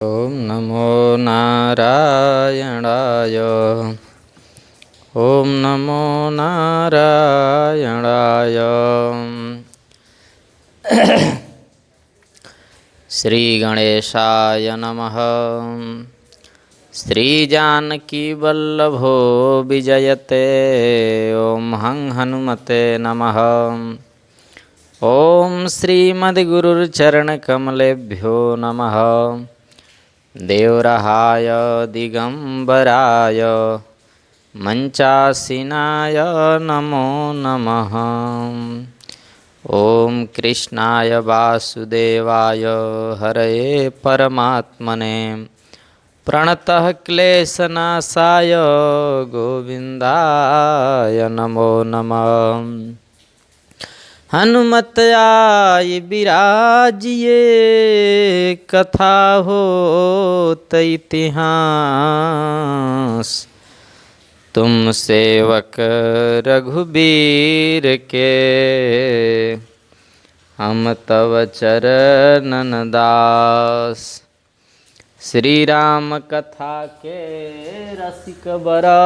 ओम नमो नारायणाय। ओम नमो नारायणाय। श्री गणेशाय नमः। श्री जानकी वल्लभो विजयते। ओम हं हनुमते नमः। ओम श्रीमद्गुरुचरणकमलेभ्यो नमः। देवरहाय दिगंबराय मंचासीनाय नमो नमः। ओम कृष्णाय वासुदेवाय हरये परमात्मने प्रणतः क्लेशनाशाय गोविंदाय नमो नमः। हनुमत आय बिराजिए कथा होत इतिहास। तुम सेवक रघुबीर के हम तव चरणन दास। श्री राम कथा के रसिक बरा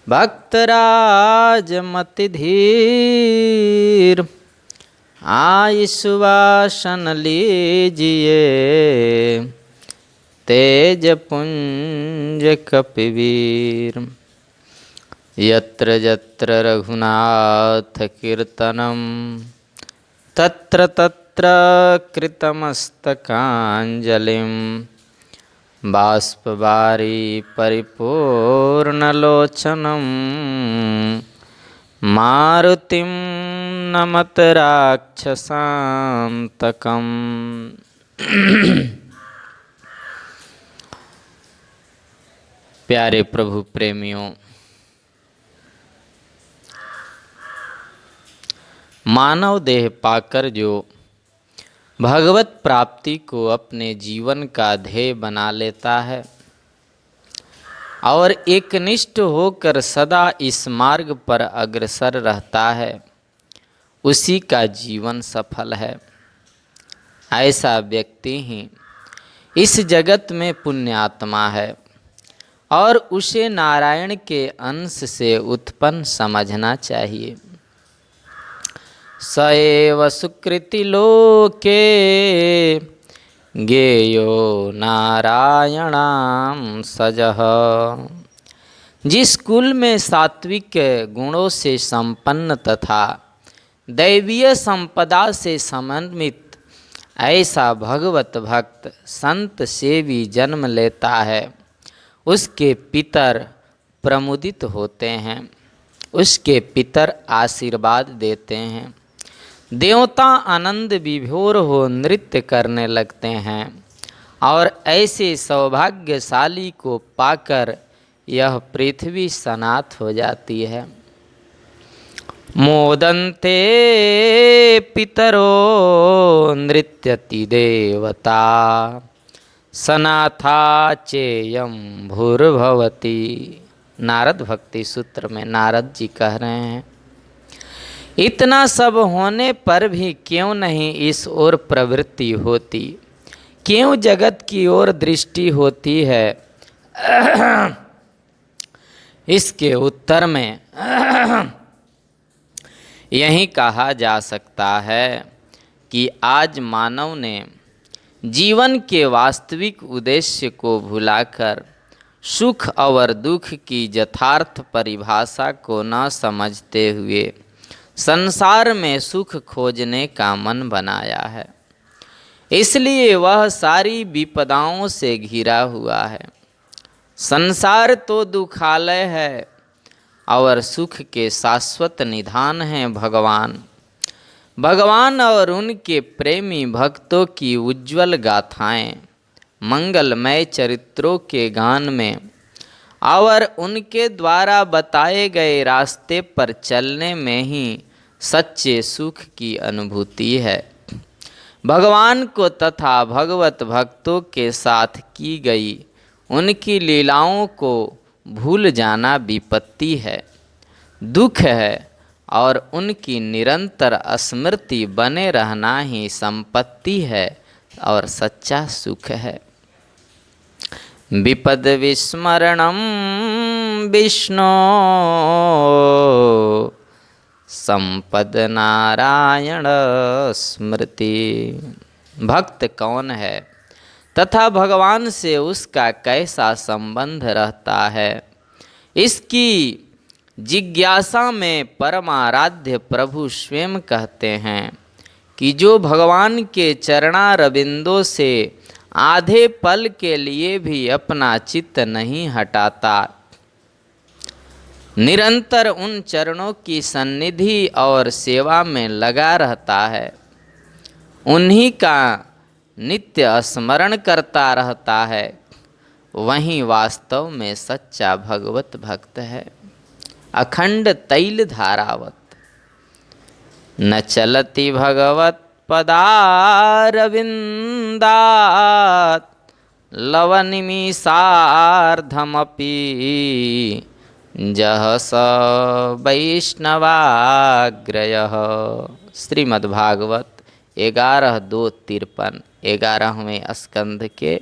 भक्तराज मति धीर। आयु सुवासन लीजिए तेज पुंज कपिवीर। यत्र यत्र रघुनाथ कीर्तनम तत्र तत्र कृतमस्तकांजलिं। बाष्पवारी परिपूर्णलोचनं मारुतिं नमत राक्षसान्तकम्। प्यारे प्रभु प्रेमियों, मानव देह पाकर जो भगवत प्राप्ति को अपने जीवन का ध्येय बना लेता है और एकनिष्ठ होकर सदा इस मार्ग पर अग्रसर रहता है, उसी का जीवन सफल है। ऐसा व्यक्ति ही इस जगत में पुण्यात्मा है और उसे नारायण के अंश से उत्पन्न समझना चाहिए। सएव सुकृति लोके गेयो नारायणां सजः। जिस कुल में सात्विक गुणों से संपन्न तथा दैवीय संपदा से समन्वित ऐसा भगवत भक्त संत सेवी जन्म लेता है, उसके पितर प्रमुदित होते हैं, उसके पितर आशीर्वाद देते हैं। देवता आनंद विभोर हो नृत्य करने लगते हैं और ऐसे सौभाग्यशाली को पाकर यह पृथ्वी सनाथ हो जाती है। मोदन्ते पितरो नृत्यति देवता सनाथा चेयम भूर्भवती। नारद भक्ति सूत्र में नारद जी कह रहे हैं, इतना सब होने पर भी क्यों नहीं इस ओर प्रवृत्ति होती, क्यों जगत की ओर दृष्टि होती है। इसके उत्तर में यही कहा जा सकता है कि आज मानव ने जीवन के वास्तविक उद्देश्य को भुलाकर सुख और दुख की यथार्थ परिभाषा को न समझते हुए संसार में सुख खोजने का मन बनाया है। इसलिए वह सारी विपदाओं से घिरा हुआ है। संसार तो दुखालय है और सुख के शाश्वत निधान हैं भगवान। भगवान और उनके प्रेमी भक्तों की उज्ज्वल गाथाएं मंगलमय चरित्रों के गान में और उनके द्वारा बताए गए रास्ते पर चलने में ही सच्चे सुख की अनुभूति है। भगवान को तथा भगवत भक्तों के साथ की गई उनकी लीलाओं को भूल जाना विपत्ति है, दुख है और उनकी निरंतर स्मृति बने रहना ही संपत्ति है और सच्चा सुख है। विपद विस्मरणम विष्णु संपद नारायण स्मृति। भक्त कौन है तथा भगवान से उसका कैसा संबंध रहता है, इसकी जिज्ञासा में परमाराध्य प्रभु स्वयं कहते हैं कि जो भगवान के चरणारविंदों से आधे पल के लिए भी अपना चित्त नहीं हटाता, निरंतर उन चरणों की सन्निधि और सेवा में लगा रहता है, उन्हीं का नित्य स्मरण करता रहता है, वही वास्तव में सच्चा भगवत भक्त है। अखंड तैल धारावत न चलति भगवत पदारविंदात लवनिमिषार्धमपि जह स वैष्णवाग्रयः। श्रीमद्भागवत 11:2-53 11वें स्कंध के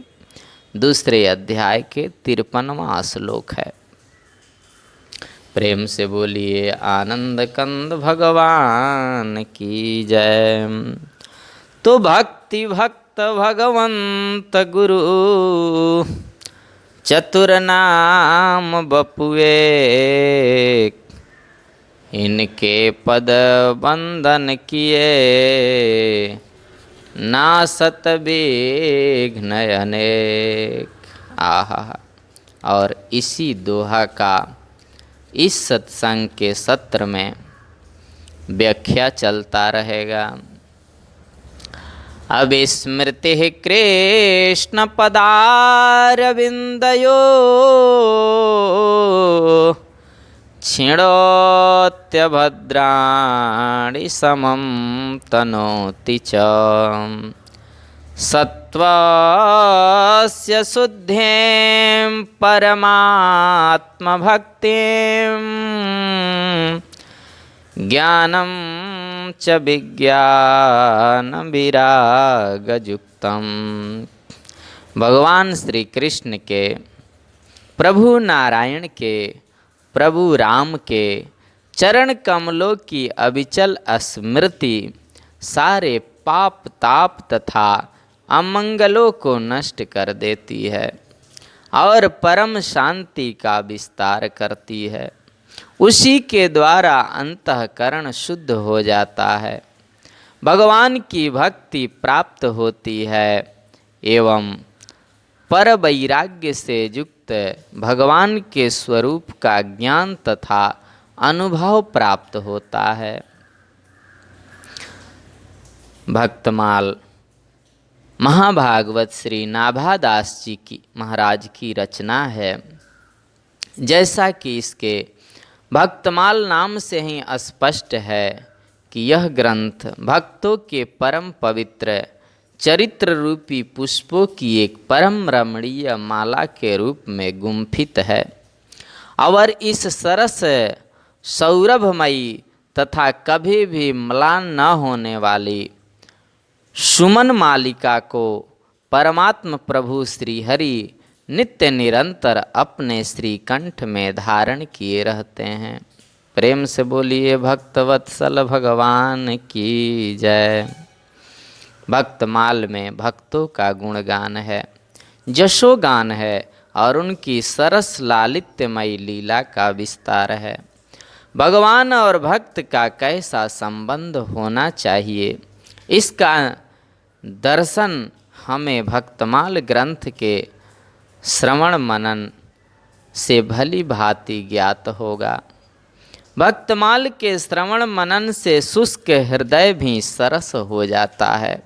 दूसरे अध्याय के 53वां श्लोक है। प्रेम से बोलिए आनंद कंद भगवान की जय। तो भक्ति भक्त भगवंत गुरु चतुर नाम बपुए, इनके पद बंदन किए नासत विघ्न अनेक। आहा। और इसी दोहा का इस सत्संग के सत्र में व्याख्या चलता रहेगा। अविस्मृति कृष्ण पदारविंदयो क्षीणोत्यभद्राणि समं तनोति च सत्वस्य शुद्धिं परमात्मभक्तिं ज्ञानं च विज्ञानविरागयुक्तम्। भगवान श्री कृष्ण के, प्रभु नारायण के, प्रभु राम के चरण कमलों की अविचल स्मृति सारे पाप ताप तथा अमंगलों को नष्ट कर देती है और परम शांति का विस्तार करती है। उसी के द्वारा अंतःकरण शुद्ध हो जाता है, भगवान की भक्ति प्राप्त होती है एवं पर वैराग्य से युक्त भगवान के स्वरूप का ज्ञान तथा अनुभव प्राप्त होता है। भक्तमाल महाभागवत श्री नाभादास जी की महाराज की रचना है। जैसा कि इसके भक्तमाल नाम से ही स्पष्ट है कि यह ग्रंथ भक्तों के परम पवित्र चरित्र रूपी पुष्पों की एक परम रमणीय माला के रूप में गुम्फित है और इस सरस सौरभमयी तथा कभी भी म्लान न होने वाली सुमन मालिका को परमात्म प्रभु श्री हरि नित्य निरंतर अपने श्री कंठ में धारण किए रहते हैं। प्रेम से बोलिए भक्तवत्सल भगवान की जय। भक्तमाल में भक्तों का गुणगान है, जशोगान है और उनकी सरस लालित्यमयी लीला का विस्तार है। भगवान और भक्त का कैसा संबंध होना चाहिए, इसका दर्शन हमें भक्तमाल ग्रंथ के श्रवण मनन से भली भांति ज्ञात होगा। भक्तमाल के श्रवण मनन से शुष्क हृदय भी सरस हो जाता है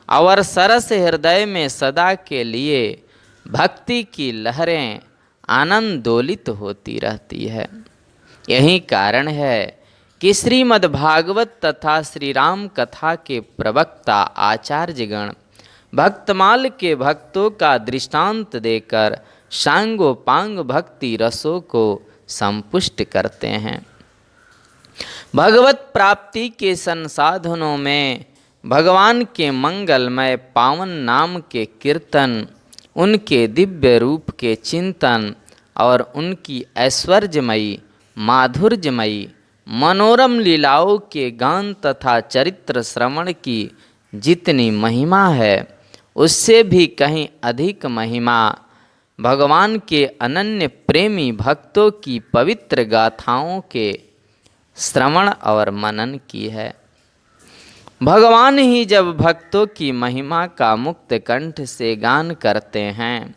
और सरस हृदय में सदा के लिए भक्ति की लहरें आनंदोलित होती रहती है। यही कारण है कि श्रीमद्भागवत तथा श्री राम कथा के प्रवक्ता आचार्यगण भक्तमाल के भक्तों का दृष्टांत देकर सांगोपांग भक्ति रसों को संपुष्ट करते हैं। भगवत प्राप्ति के संसाधनों में भगवान के मंगलमय पावन नाम के कीर्तन, उनके दिव्य रूप के चिंतन और उनकी ऐश्वर्यमयी माधुर्यमयी मनोरम लीलाओं के गान तथा चरित्र श्रवण की जितनी महिमा है, उससे भी कहीं अधिक महिमा भगवान के अनन्य प्रेमी भक्तों की पवित्र गाथाओं के श्रवण और मनन की है। भगवान ही जब भक्तों की महिमा का मुक्त कंठ से गान करते हैं,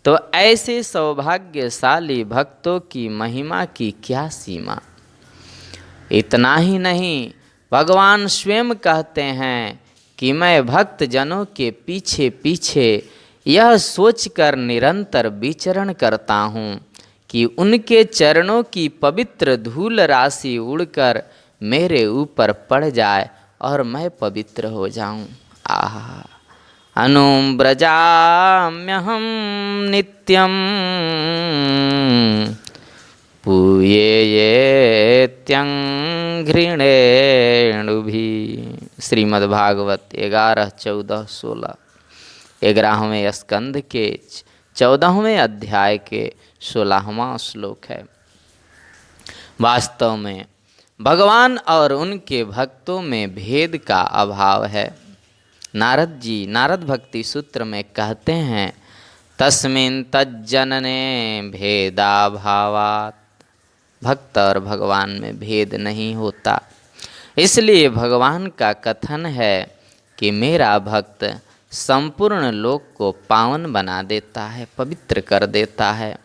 तो ऐसे सौभाग्यशाली भक्तों की महिमा की क्या सीमा। इतना ही नहीं, भगवान स्वयं कहते हैं कि मैं भक्त जनों के पीछे पीछे यह सोचकर निरंतर विचरण करता हूँ कि उनके चरणों की पवित्र धूल राशि उड़कर मेरे ऊपर पड़ जाए और मैं पवित्र हो जाऊं। आहा, अनुव्रजाम्यहं नित्यं पूयेत्यंघ्रिणेणुभिः। श्रीमद्भागवत 11:14-16, 11वें स्कंध के 14वें अध्याय के 16वां श्लोक है। वास्तव में भगवान और उनके भक्तों में भेद का अभाव है। नारद जी नारद भक्ति सूत्र में कहते हैं, तस्मिन् तज्जनने भेदाभावात्। भक्त और भगवान में भेद नहीं होता। इसलिए भगवान का कथन है कि मेरा भक्त संपूर्ण लोक को पावन बना देता है, पवित्र कर देता है।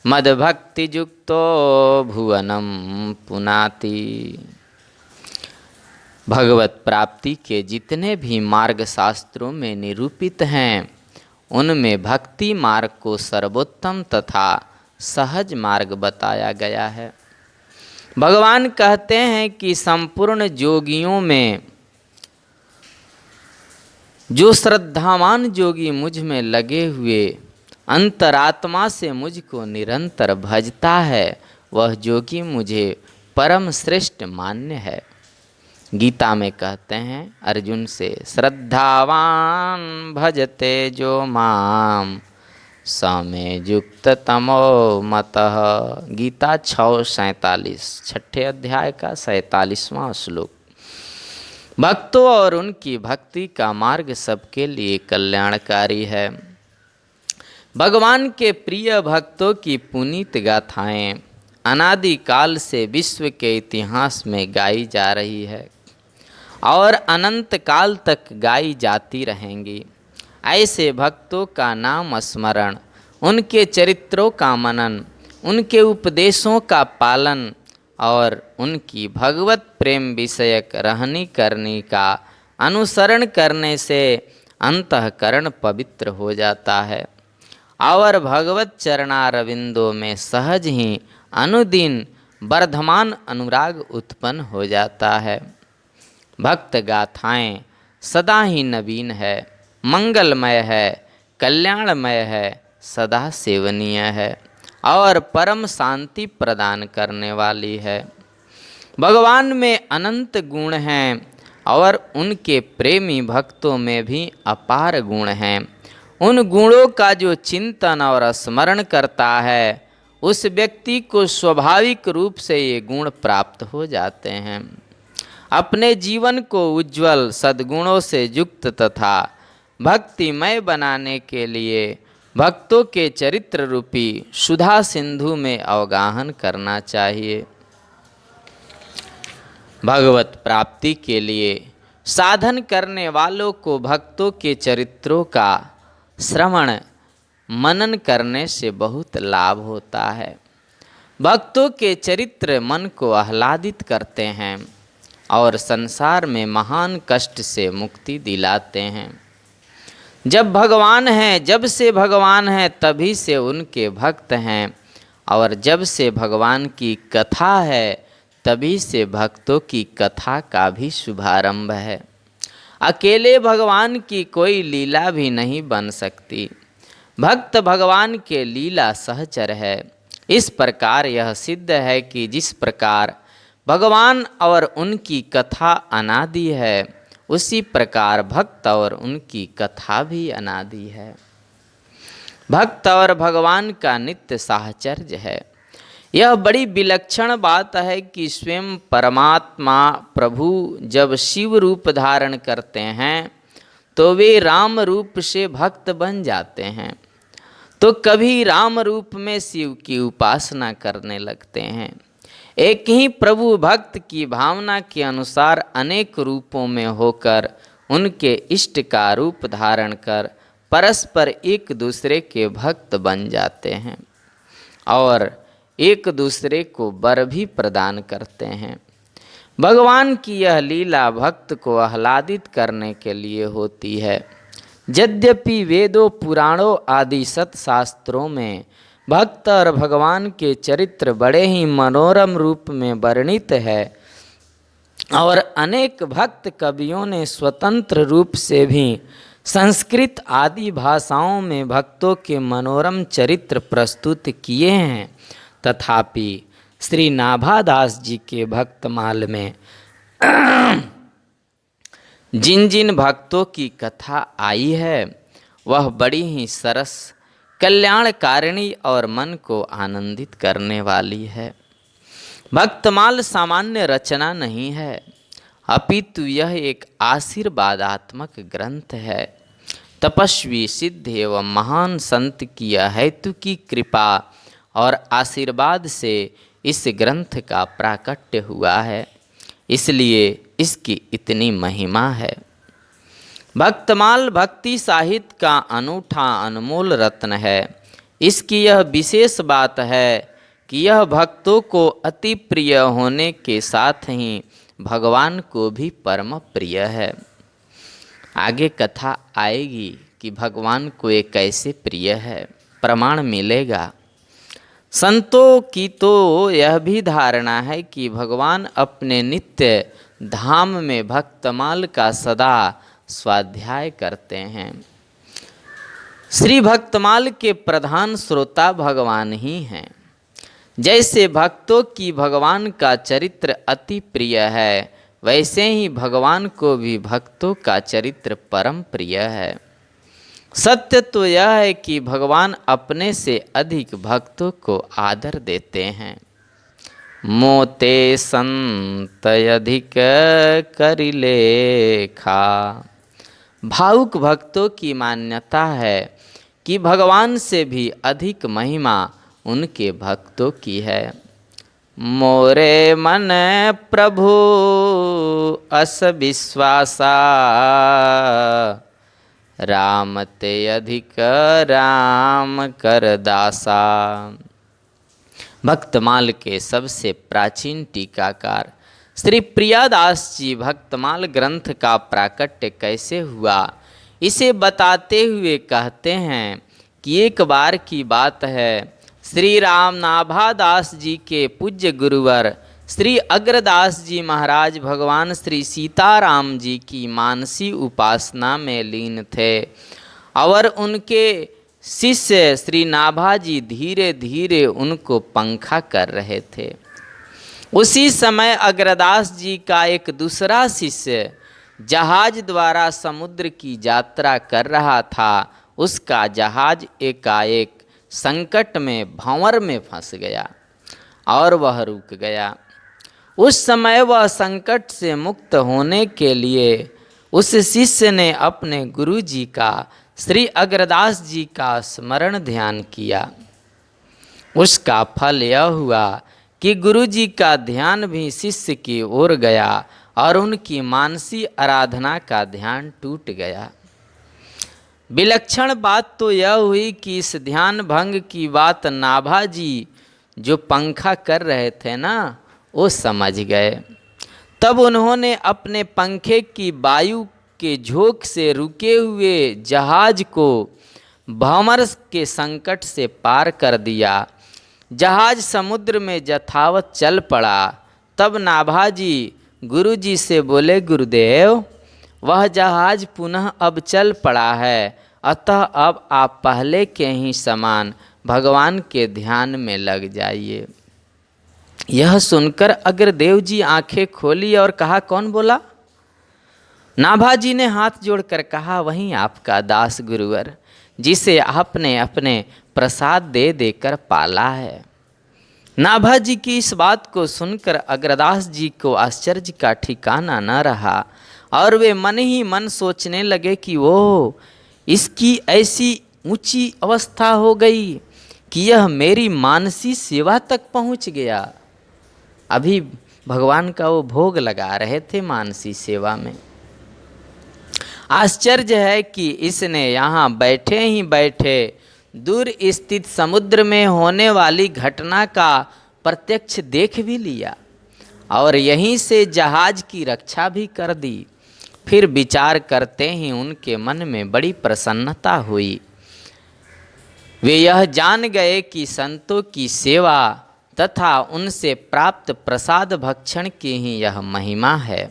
मद्भक्ति युक्तो भुवनम पुनाति। भगवत प्राप्ति के जितने भी मार्ग शास्त्रों में निरूपित हैं, उनमें भक्ति मार्ग को सर्वोत्तम तथा सहज मार्ग बताया गया है। भगवान कहते हैं कि संपूर्ण योगियों में जो श्रद्धावान योगी मुझ में लगे हुए अंतरात्मा से मुझको निरंतर भजता है, वह योगी मुझे परम श्रेष्ठ मान्य है। गीता में कहते हैं अर्जुन से, श्रद्धावान भजते जो माम समे युक्त तमो मतः। गीता 6:47, 6ठे अध्याय का 47वां श्लोक। भक्तों और उनकी भक्ति का मार्ग सबके लिए कल्याणकारी है। भगवान के प्रिय भक्तों की पुनीत गाथाएं अनादिकाल से विश्व के इतिहास में गाई जा रही है और अनंत काल तक गाई जाती रहेंगी। ऐसे भक्तों का नाम स्मरण, उनके चरित्रों का मनन, उनके उपदेशों का पालन और उनकी भगवत प्रेम विषयक रहनी करनी का अनुसरण करने से अंतःकरण पवित्र हो जाता है और भगवत चरणारविंदों में सहज ही अनुदिन वर्धमान अनुराग उत्पन्न हो जाता है। भक्त गाथाएं सदा ही नवीन है, मंगलमय है, कल्याणमय है, सदा सेवनीय है और परम शांति प्रदान करने वाली है। भगवान में अनंत गुण हैं और उनके प्रेमी भक्तों में भी अपार गुण हैं। उन गुणों का जो चिंतन और स्मरण करता है, उस व्यक्ति को स्वाभाविक रूप से ये गुण प्राप्त हो जाते हैं। अपने जीवन को उज्ज्वल सद्गुणों से युक्त तथा भक्तिमय बनाने के लिए भक्तों के चरित्र रूपी सुधा सिंधु में अवगाहन करना चाहिए। भगवत प्राप्ति के लिए साधन करने वालों को भक्तों के चरित्रों का श्रवण मनन करने से बहुत लाभ होता है। भक्तों के चरित्र मन को आह्लादित करते हैं और संसार में महान कष्ट से मुक्ति दिलाते हैं। जब भगवान हैं, जब से भगवान हैं, तभी से उनके भक्त हैं और जब से भगवान की कथा है, तभी से भक्तों की कथा का भी शुभारंभ है। अकेले भगवान की कोई लीला भी नहीं बन सकती। भक्त भगवान के लीला सहचर है। इस प्रकार यह सिद्ध है कि जिस प्रकार भगवान और उनकी कथा अनादि है, उसी प्रकार भक्त और उनकी कथा भी अनादि है। भक्त और भगवान का नित्य साहचर्य है। यह बड़ी विलक्षण बात है कि स्वयं परमात्मा प्रभु जब शिव रूप धारण करते हैं तो वे राम रूप से भक्त बन जाते हैं, तो कभी राम रूप में शिव की उपासना करने लगते हैं। एक ही प्रभु भक्त की भावना के अनुसार अनेक रूपों में होकर उनके इष्ट का रूप धारण कर परस्पर एक दूसरे के भक्त बन जाते हैं और एक दूसरे को वर भी प्रदान करते हैं। भगवान की यह लीला भक्त को आह्लादित करने के लिए होती है। यद्यपि वेदों पुराणों आदि सत्शास्त्रों में भक्त और भगवान के चरित्र बड़े ही मनोरम रूप में वर्णित है और अनेक भक्त कवियों ने स्वतंत्र रूप से भी संस्कृत आदि भाषाओं में भक्तों के मनोरम चरित्र प्रस्तुत किए हैं, तथापि श्री नाभादास जी के भक्तमाल में जिन जिन भक्तों की कथा आई है वह बड़ी ही सरस, कल्याणकारिणी और मन को आनंदित करने वाली है। भक्तमाल सामान्य रचना नहीं है, अपितु यह एक आशीर्वादात्मक ग्रंथ है। तपस्वी, सिद्ध एवं महान संत की हेतु की कृपा और आशीर्वाद से इस ग्रंथ का प्राकट्य हुआ है, इसलिए इसकी इतनी महिमा है। भक्तमाल भक्ति साहित्य का अनूठा अनमोल रत्न है। इसकी यह विशेष बात है कि यह भक्तों को अति प्रिय होने के साथ ही भगवान को भी परम प्रिय है। आगे कथा आएगी कि भगवान को ये कैसे प्रिय है, प्रमाण मिलेगा। संतों की तो यह भी धारणा है कि भगवान अपने नित्य धाम में भक्तमाल का सदा स्वाध्याय करते हैं। श्री भक्तमाल के प्रधान श्रोता भगवान ही हैं। जैसे भक्तों की भगवान का चरित्र अति प्रिय है, वैसे ही भगवान को भी भक्तों का चरित्र परम प्रिय है। सत्य तो यह है कि भगवान अपने से अधिक भक्तों को आदर देते हैं। मोते संत अधिक करिलेखा। भावुक भक्तों की मान्यता है कि भगवान से भी अधिक महिमा उनके भक्तों की है। मोरे मन प्रभु अस विश्वासा, राम ते अधिक राम कर दासा। भक्तमाल के सबसे प्राचीन टीकाकार श्री प्रियादास जी भक्तमाल ग्रंथ का प्राकट्य कैसे हुआ, इसे बताते हुए कहते हैं कि एक बार की बात है, श्री राम नाभादास जी के पूज्य गुरुवर श्री अग्रदास जी महाराज भगवान श्री सीताराम जी की मानसी उपासना में लीन थे और उनके शिष्य श्री नाभा जी धीरे धीरे उनको पंखा कर रहे थे। उसी समय अग्रदास जी का एक दूसरा शिष्य जहाज द्वारा समुद्र की यात्रा कर रहा था। उसका जहाज एकाएक संकट में भंवर में फंस गया और वह रुक गया। उस समय वह संकट से मुक्त होने के लिए उस शिष्य ने अपने गुरु जी का श्री अग्रदास जी का स्मरण ध्यान किया। उसका फल यह हुआ कि गुरु जी का ध्यान भी शिष्य की ओर गया और उनकी मानसी आराधना का ध्यान टूट गया। विलक्षण बात तो यह हुई कि इस ध्यान भंग की बात नाभा जी जो पंखा कर रहे थे ना, वो समझ गए। तब उन्होंने अपने पंखे की वायु के झोंक से रुके हुए जहाज को भंवर के संकट से पार कर दिया। जहाज समुद्र में यथावत चल पड़ा। तब नाभा जी गुरु जी से बोले, गुरुदेव वह जहाज पुनः अब चल पड़ा है, अतः अब आप पहले के ही समान भगवान के ध्यान में लग जाइए। यह सुनकर अग्रदेव जी आंखें खोली और कहा, कौन बोला? नाभाजी ने हाथ जोड़कर कहा, वहीं आपका दास गुरुवर, जिसे आपने अपने प्रसाद दे देकर पाला है। नाभाजी की इस बात को सुनकर अग्रदास जी को आश्चर्य का ठिकाना न रहा और वे मन ही मन सोचने लगे कि वो इसकी ऐसी ऊंची अवस्था हो गई कि यह मेरी मानसी सेवा तक पहुंच गया। अभी भगवान का वो भोग लगा रहे थे मानसी सेवा में। आश्चर्य है कि इसने यहाँ बैठे ही बैठे दूर स्थित समुद्र में होने वाली घटना का प्रत्यक्ष देख भी लिया और यहीं से जहाज की रक्षा भी कर दी। फिर विचार करते ही उनके मन में बड़ी प्रसन्नता हुई। वे यह जान गए कि संतों की सेवा तथा उनसे प्राप्त प्रसाद भक्षण की ही यह महिमा है।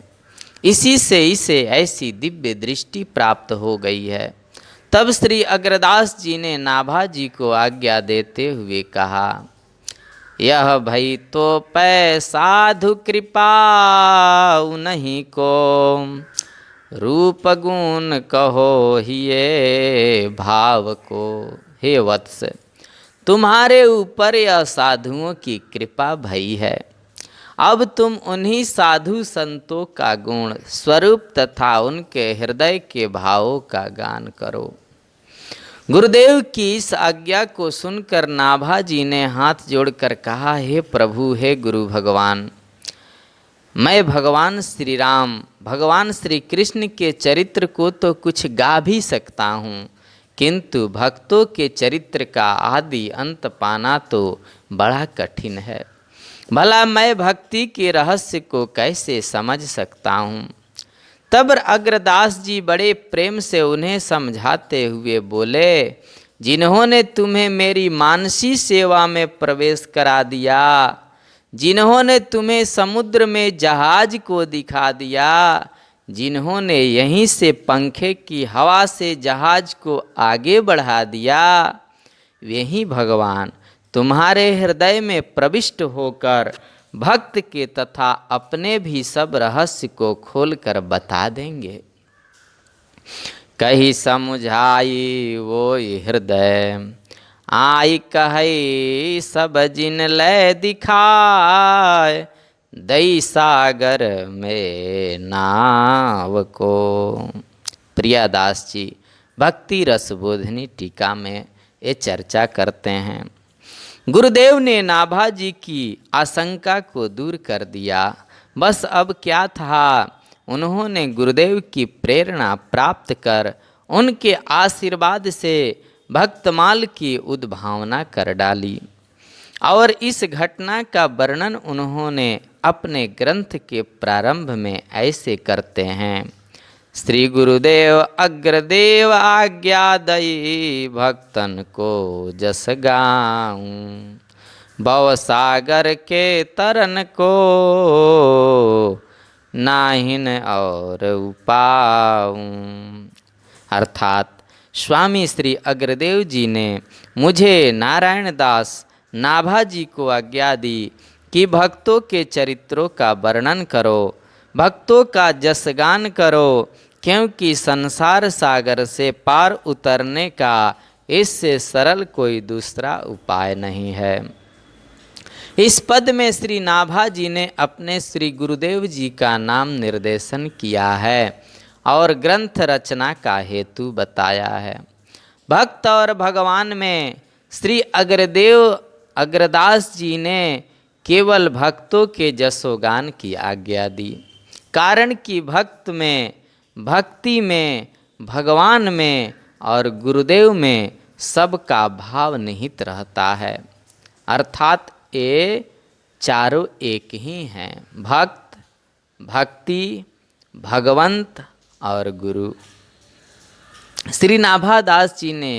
इसी से इसे ऐसी दिव्य दृष्टि प्राप्त हो गई है। तब श्री अग्रदास जी ने नाभाजी को आज्ञा देते हुए कहा, यह भई तो पै साधु कृपा नहीं को, रूप गुण कहो हिये भाव को। हे वत्स, तुम्हारे ऊपर यह साधुओं की कृपा भई है। अब तुम उन्हीं साधु संतों का गुण स्वरूप तथा उनके हृदय के भावों का गान करो। गुरुदेव की इस आज्ञा को सुनकर नाभाजी ने हाथ जोड़कर कहा, हे प्रभु, हे गुरु भगवान, मैं भगवान श्री राम, भगवान श्री कृष्ण के चरित्र को तो कुछ गा भी सकता हूँ, किंतु भक्तों के चरित्र का आदि अंत पाना तो बड़ा कठिन है। भला मैं भक्ति के रहस्य को कैसे समझ सकता हूँ। तब अग्रदास जी बड़े प्रेम से उन्हें समझाते हुए बोले, जिन्होंने तुम्हें मेरी मानसी सेवा में प्रवेश करा दिया, जिन्होंने तुम्हें समुद्र में जहाज को दिखा दिया, जिन्होंने यहीं से पंखे की हवा से जहाज को आगे बढ़ा दिया, वही भगवान तुम्हारे हृदय में प्रविष्ट होकर भक्त के तथा अपने भी सब रहस्य को खोलकर बता देंगे। कही समुझाई वो हृदय, आई कही सब जिन लय दिखाए, दई सागर में नाव को। प्रियादास जी भक्ति रस बोधनी टीका में ये चर्चा करते हैं। गुरुदेव ने नाभाजी की आशंका को दूर कर दिया। बस अब क्या था, उन्होंने गुरुदेव की प्रेरणा प्राप्त कर उनके आशीर्वाद से भक्तमाल की उद्भावना कर डाली और इस घटना का वर्णन उन्होंने अपने ग्रंथ के प्रारंभ में ऐसे करते हैं, श्री गुरुदेव अग्रदेव आज्ञा दई, भक्तन को जस गाऊं, भव सागर के तरन को, नाहिन और उपाऊं। अर्थात स्वामी श्री अग्रदेव जी ने मुझे नारायण दास नाभाजी को आज्ञा दी कि भक्तों के चरित्रों का वर्णन करो, भक्तों का जसगान करो, क्योंकि संसार सागर से पार उतरने का इससे सरल कोई दूसरा उपाय नहीं है। इस पद में श्री नाभाजी ने अपने श्री गुरुदेव जी का नाम निर्देशन किया है और ग्रंथ रचना का हेतु बताया है। भक्त और भगवान में श्री अग्रदास जी ने केवल भक्तों के जसोगान की आज्ञा दी, कारण कि भक्त में, भक्ति में, भगवान में और गुरुदेव में सबका भाव निहित रहता है। अर्थात ये चारों एक ही हैं, भक्त, भक्ति, भगवंत और गुरु। श्री नाभादास जी ने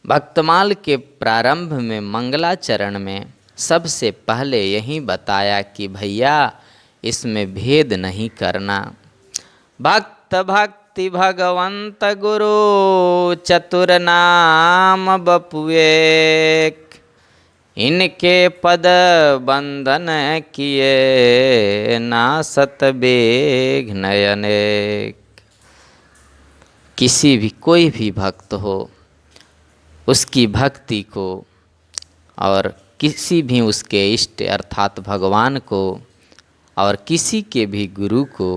भक्तमाल के प्रारंभ में मंगलाचरण में सबसे पहले यही बताया कि भैया इसमें भेद नहीं करना। भक्त भक्ति भगवंत गुरु चतुर नाम बपुएक, इनके पद बंधन किए नासत बेघ नयनेक। किसी भी कोई भी भक्त हो, उसकी भक्ति को और किसी भी उसके इष्ट अर्थात भगवान को और किसी के भी गुरु को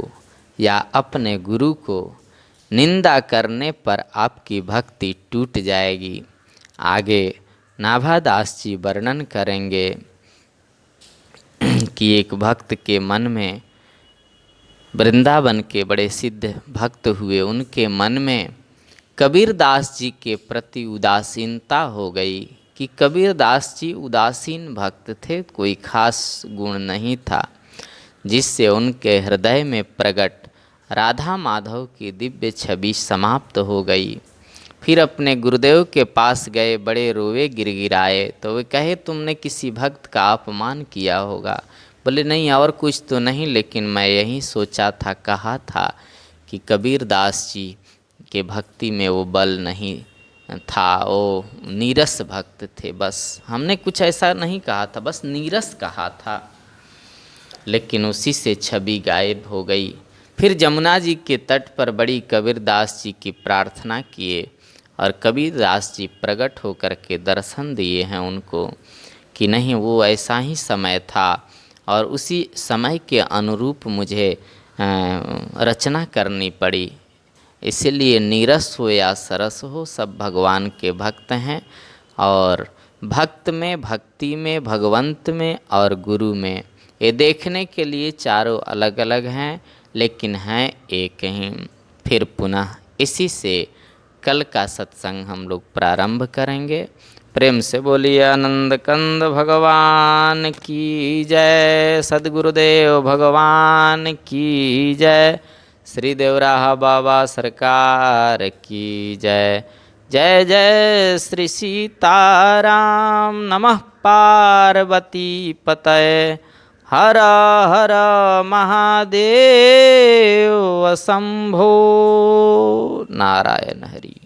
या अपने गुरु को निंदा करने पर आपकी भक्ति टूट जाएगी। आगे नाभादास जी वर्णन करेंगे कि एक भक्त के मन में, वृंदावन के बड़े सिद्ध भक्त हुए, उनके मन में कबीरदास जी के प्रति उदासीनता हो गई कि कबीरदास जी उदासीन भक्त थे, कोई खास गुण नहीं था, जिससे उनके हृदय में प्रकट राधा माधव की दिव्य छवि समाप्त हो गई। फिर अपने गुरुदेव के पास गए, बड़े रोवे गिड़गिड़ाए, तो वे कहे तुमने किसी भक्त का अपमान किया होगा। बोले नहीं, और कुछ तो नहीं, लेकिन मैं यही सोचा था, कहा था कि कबीरदास जी के भक्ति में वो बल नहीं था, वो नीरस भक्त थे, बस हमने कुछ ऐसा नहीं कहा था, बस नीरस कहा था। लेकिन उसी से छवि गायब हो गई। फिर जमुना जी के तट पर बड़ी कबीरदास जी की प्रार्थना किए और कबीरदास जी प्रकट होकर के दर्शन दिए हैं उनको कि नहीं, वो ऐसा ही समय था और उसी समय के अनुरूप मुझे रचना करनी पड़ी। इसलिए नीरस हो या सरस हो, सब भगवान के भक्त हैं और भक्त में, भक्ति में, भगवंत में और गुरु में, ये देखने के लिए चारों अलग अलग हैं लेकिन हैं एक ही। फिर पुनः इसी से कल का सत्संग हम लोग प्रारंभ करेंगे। प्रेम से बोलिए आनंद कंद भगवान की जय, सद्गुरुदेव भगवान की जय, श्री देवराहा बाबा सरकार की जय। जय जय श्री सीताराम, नमः पार्वती पतये, हर हर महादेव शंभो। नारायण हरि।